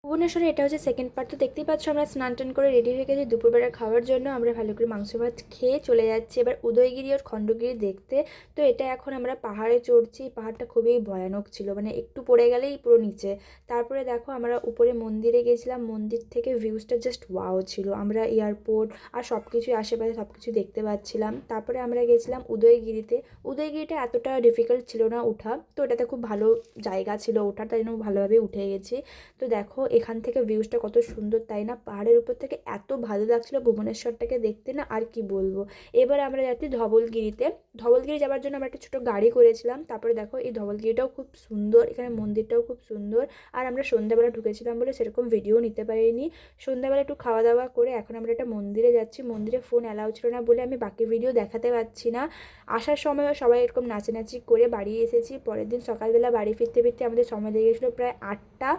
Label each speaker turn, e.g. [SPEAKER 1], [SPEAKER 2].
[SPEAKER 1] ভুবনেশ্বরে এটা হচ্ছে second part. তো দেখতেই পাচ্ছ আমরা স্নান টান করে রেডি হয়ে গেছি দুপুরবেলা খাওয়ার জন্য। আমরা ভালো করে মাংস ভাত খেয়ে চলে যাচ্ছি এবার উদয়গিরি আর খণ্ডগিরি দেখতে। তো এটা এখন আমরা পাহাড়ে চড়ছি। পাহাড়টা খুবই ভয়ানক ছিল, মানে একটু পড়ে গেলেই পুরো নিচে। তারপরে দেখো আমরা উপরে মন্দিরে গেছিলাম, মন্দির থেকে ভিউজটা জাস্ট ওয়াও ছিল। আমরা এয়ারপোর্ট আর সব কিছুই আশেপাশে সব কিছু দেখতে পাচ্ছিলাম। তারপরে আমরা গেছিলাম উদয়গিরিতে। উদয়গিরিটা এতটা ডিফিকাল্ট ছিল না ওঠা, তো ওটাতে খুব ভালো জায়গা ছিল ওঠার, তাই জন্য ভালোভাবে উঠে গেছি। তো দেখো এখান থেকে ভিউজটা কত সুন্দর, তাই না? পাহাড়ের উপর থেকে এত ভালো লাগছিল ভুবনেশ্বরটাকে দেখতে, না আর কি বলবো। এবার আমরা যাচ্ছি ধবলগিরিতে। ধবলগিরি যাওয়ার জন্য আমরা একটা ছোটো গাড়ি করেছিলাম। তারপরে দেখো এই ধবলগিরিটাও খুব সুন্দর, এখানে মন্দিরটাও খুব সুন্দর। আর আমরা সন্ধ্যাবেলা ঢুকেছিলাম বলে সেরকম ভিডিও নিতে পারিনি। সন্ধ্যাবেলা একটু খাওয়া দাওয়া করে এখন আমরা একটা মন্দিরে যাচ্ছি। মন্দিরে ফোন অ্যালাউ ছিল না বলে আমি বাকি ভিডিও দেখাতে পারছি না। আসার সময়ও সবাই এরকম নাচানাচি করে বাড়ি এসেছি। পরের দিন সকালবেলা বাড়ি ফিরতে ফিরতে আমাদের সময় লেগে গেছিলো প্রায় 8টা।